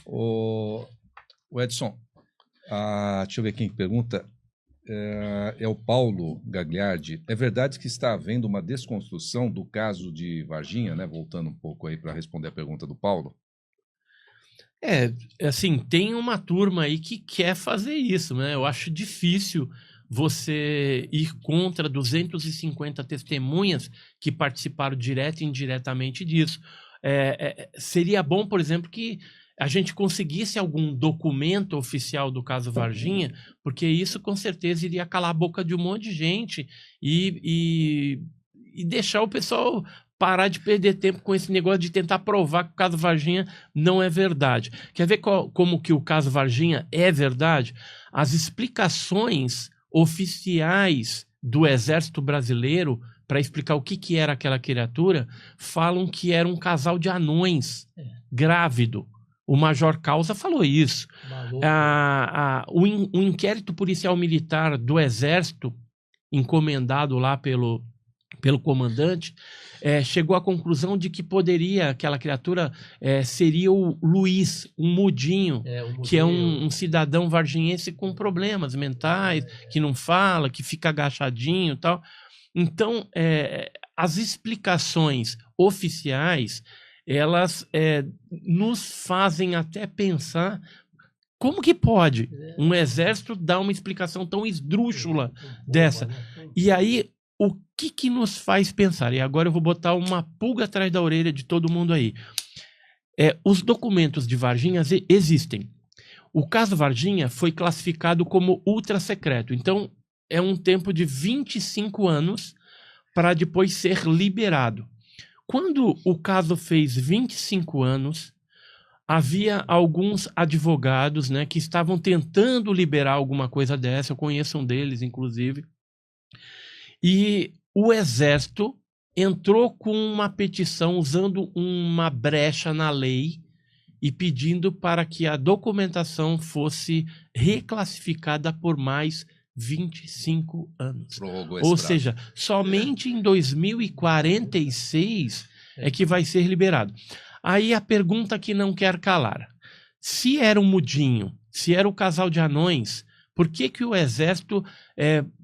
O Edson, deixa eu ver quem pergunta. É o Paulo Gagliardi. É verdade que está havendo uma desconstrução do caso de Varginha, né? Voltando um pouco aí para responder a pergunta do Paulo. Assim, tem uma turma aí que quer fazer isso, né? Eu acho difícil você ir contra 250 testemunhas que participaram direto e indiretamente disso. Seria bom, por exemplo, que a gente conseguisse algum documento oficial do caso Varginha, porque isso com certeza iria calar a boca de um monte de gente e deixar o pessoal parar de perder tempo com esse negócio de tentar provar que o caso Varginha não é verdade. Quer ver como que o caso Varginha é verdade? As explicações oficiais do Exército Brasileiro para explicar o que era aquela criatura falam que era um casal de anões grávido. O Major Causa falou isso. O inquérito policial militar do Exército, encomendado lá pelo comandante, chegou à conclusão de que aquela criatura seria o Luiz, um mudinho, que é um cidadão varginhense com problemas mentais, que não fala, que fica agachadinho e tal. Então, as explicações oficiais, elas nos fazem até pensar como que pode um exército dar uma explicação tão esdrúxula dessa. E aí, o que nos faz pensar? E agora eu vou botar uma pulga atrás da orelha de todo mundo aí. Os documentos de Varginha existem. O caso Varginha foi classificado como ultra secreto. Então, é um tempo de 25 anos para depois ser liberado. Quando o caso fez 25 anos, havia alguns advogados, né, que estavam tentando liberar alguma coisa dessa. Eu conheço um deles, inclusive. E o Exército entrou com uma petição usando uma brecha na lei e pedindo para que a documentação fosse reclassificada por mais 25 anos. Ou seja, somente em 2046 é que vai ser liberado. Aí a pergunta que não quer calar. Se era um mudinho, se era o casal de anões, por que o Exército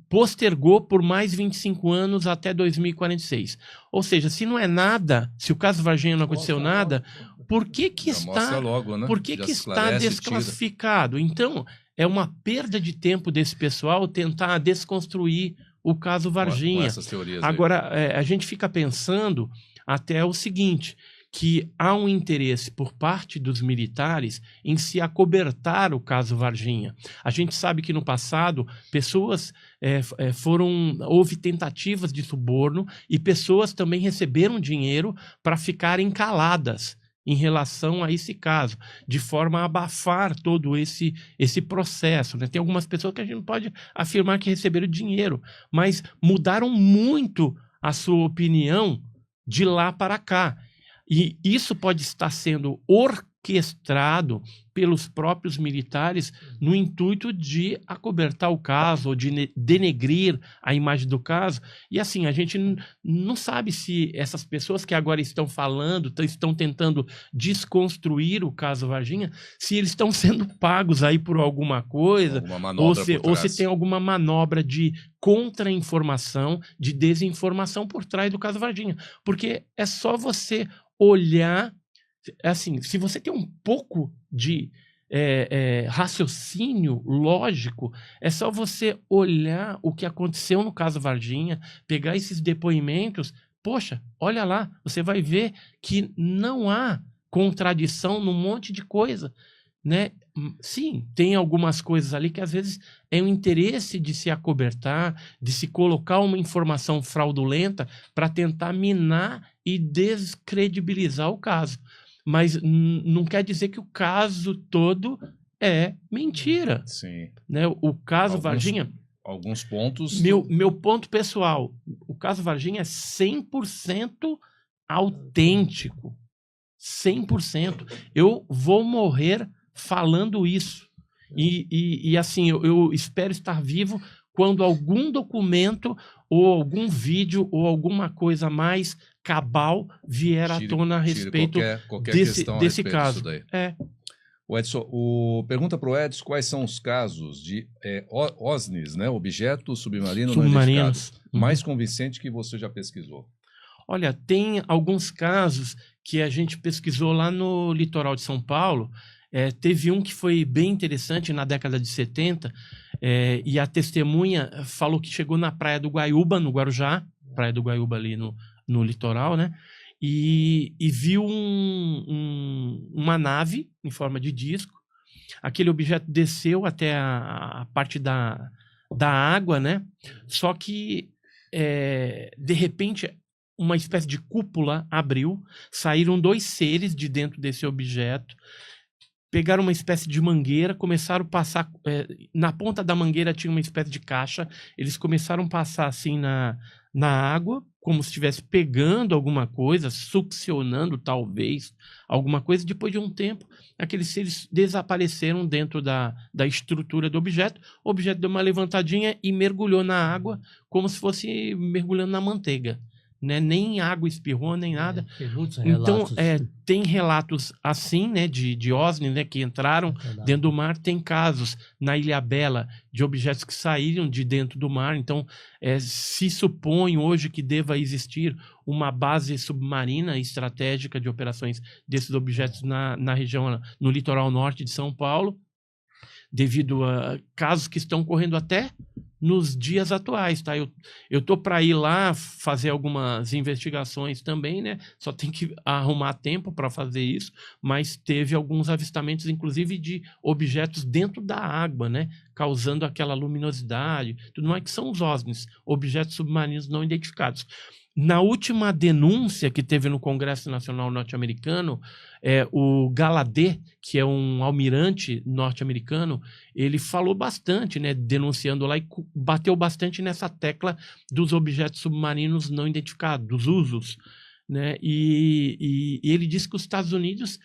postergou por mais 25 anos até 2046? Ou seja, se não é nada, se o caso Varginha não aconteceu nada, por que está, logo, né? Por que está desclassificado? Então, é uma perda de tempo desse pessoal tentar desconstruir o caso Varginha. Com essas teorias aí. Agora, a gente fica pensando até o seguinte, que há um interesse por parte dos militares em se acobertar o caso Varginha. A gente sabe que no passado pessoas houve tentativas de suborno e pessoas também receberam dinheiro para ficarem caladas em relação a esse caso, de forma a abafar todo esse processo, né? Tem algumas pessoas que a gente não pode afirmar que receberam dinheiro, mas mudaram muito a sua opinião de lá para cá. E isso pode estar sendo orquestrado pelos próprios militares no intuito de acobertar o caso ou de denegrir a imagem do caso. E assim, a gente não sabe se essas pessoas que agora estão falando, estão tentando desconstruir o caso Varginha, se eles estão sendo pagos aí por alguma coisa, ou se tem alguma manobra de contra-informação, de desinformação por trás do caso Varginha. Porque é só você olhar, assim, se você tem um pouco de raciocínio lógico, é só você olhar o que aconteceu no caso Varginha, pegar esses depoimentos, poxa, olha lá, você vai ver que não há contradição num monte de coisa, né? Sim, tem algumas coisas ali que às vezes é o interesse de se acobertar, de se colocar uma informação fraudulenta para tentar minar e descredibilizar o caso. Mas não quer dizer que o caso todo é mentira. Sim. Né? O caso Varginha... Alguns pontos... Meu ponto pessoal, o caso Varginha é 100% autêntico. 100%. Eu vou morrer falando isso. E assim, eu espero estar vivo quando algum documento ou algum vídeo ou alguma coisa mais cabal vier à tona a respeito qualquer desse caso. O Edson, pergunta para o Edson quais são os casos de OSNIs, né? Objetos submarinos não identificados, mais convincente que você já pesquisou. Olha, tem alguns casos que a gente pesquisou lá no litoral de São Paulo. Teve um que foi bem interessante na década de 70, e a testemunha falou que chegou na Praia do Guaiúba, no Guarujá, Praia do Guaiúba ali no litoral, né? E viu uma nave em forma de disco. Aquele objeto desceu até a parte da água, né? Só que, de repente, uma espécie de cúpula abriu, saíram 2 seres de dentro desse objeto, pegaram uma espécie de mangueira, começaram a passar... na ponta da mangueira tinha uma espécie de caixa, eles começaram a passar assim na água, como se estivesse pegando alguma coisa, succionando talvez alguma coisa. Depois de um tempo, aqueles seres desapareceram dentro da estrutura do objeto. O objeto deu uma levantadinha e mergulhou na água, como se fosse mergulhando na manteiga. Né? Nem água espirrou, nem nada. Tem muitos relatos. Então, tem relatos assim, né, de OSNI, né, que entraram dentro do mar. Tem casos na Ilhabela de objetos que saíram de dentro do mar. Então, se supõe hoje que deva existir uma base submarina estratégica de operações desses objetos na região, no litoral norte de São Paulo, devido a casos que estão ocorrendo até nos dias atuais, tá? Eu tô para ir lá fazer algumas investigações também, né? Só tem que arrumar tempo para fazer isso, mas teve alguns avistamentos, inclusive de objetos dentro da água, né? Causando aquela luminosidade, tudo mais, que são os OSNIs, objetos submarinos não identificados. Na última denúncia que teve no Congresso Nacional Norte-Americano, o Galladay, que é um almirante norte-americano, ele falou bastante, né, denunciando lá, e bateu bastante nessa tecla dos objetos submarinos não identificados, dos usos, né, e ele disse que os Estados Unidos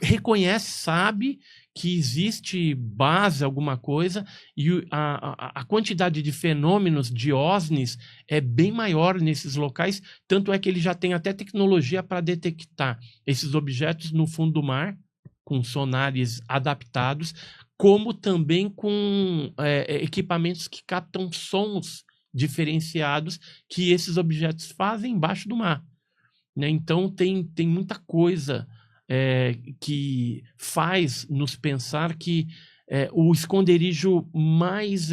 reconhece, sabe que existe base, alguma coisa, e a quantidade de fenômenos de OSNIs é bem maior nesses locais, tanto é que ele já tem até tecnologia para detectar esses objetos no fundo do mar, com sonares adaptados, como também com equipamentos que captam sons diferenciados que esses objetos fazem embaixo do mar. Né? Então tem muita coisa que faz nos pensar que o esconderijo mais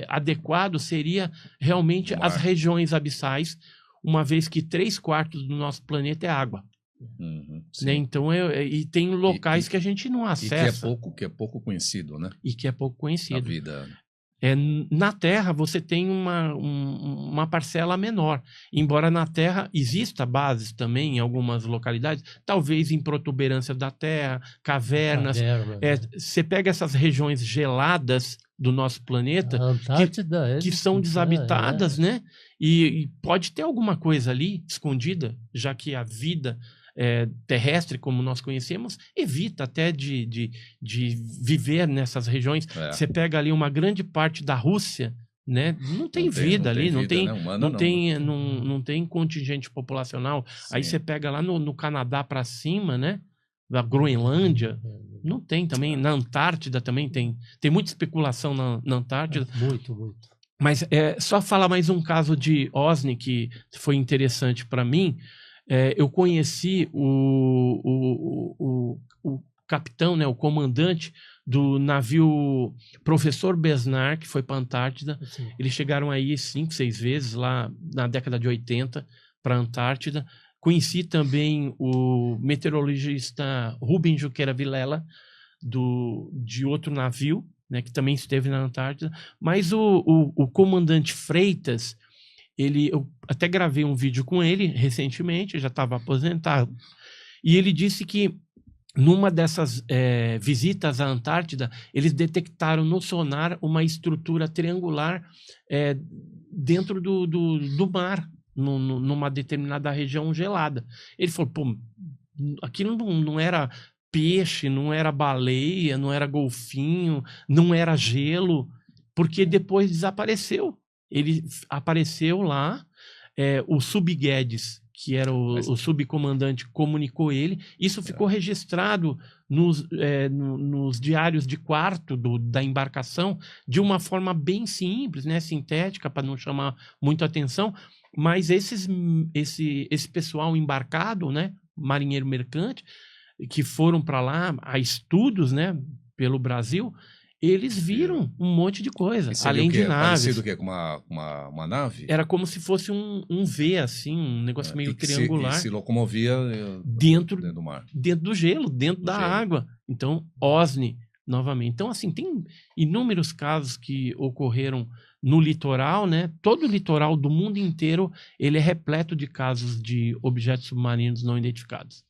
adequado seria realmente as regiões abissais, uma vez que 3/4 do nosso planeta é água. Né? Então, e tem locais que a gente não acessa. E que é pouco conhecido, né? E que é pouco conhecido. Na vida. Na Terra, você tem uma parcela menor. Embora na Terra exista bases também em algumas localidades, talvez em protuberância da Terra, cavernas. Você pega essas regiões geladas do nosso planeta, que são desabitadas, né? E pode ter alguma coisa ali escondida, já que a vida terrestre, como nós conhecemos, evita até de viver nessas regiões. Você pega ali uma grande parte da Rússia, né? Não tem vida ali, não tem contingente populacional. Sim. Aí você pega lá no Canadá para cima, né? Da Groenlândia, não tem também. Na Antártida também tem muita especulação na Antártida. Muito. Mas só falar mais um caso de OSNI que foi interessante para mim. Eu conheci o capitão, né, o comandante do navio Professor Besnar, que foi para a Antártida. Sim. Eles chegaram aí 5, 6 vezes lá na década de 80 para a Antártida. Conheci também o meteorologista Rubem Junqueira Vilela, de outro navio, né, que também esteve na Antártida. Mas o comandante Freitas, eu até gravei um vídeo com ele recentemente, já estava aposentado, e ele disse que numa dessas visitas à Antártida, eles detectaram no sonar uma estrutura triangular dentro do mar, numa determinada região gelada. Ele falou, pô, aquilo não era peixe, não era baleia, não era golfinho, não era gelo, porque depois desapareceu. Ele apareceu lá, o Subguedes, que era o subcomandante, comunicou ele. Isso ficou registrado nos diários de quarto da embarcação de uma forma bem simples, né, sintética, para não chamar muito atenção. Mas esse pessoal embarcado, né, marinheiro mercante, que foram para lá a estudos, né, pelo Brasil, eles viram um monte de coisa, além de naves. Parecido com uma nave? Era como se fosse um V, assim, um negócio meio triangular. Se locomovia dentro do mar. Dentro do gelo, dentro da água. Então, OSNI, novamente. Então, assim, tem inúmeros casos que ocorreram no litoral, né? Todo o litoral do mundo inteiro, ele é repleto de casos de objetos submarinos não identificados.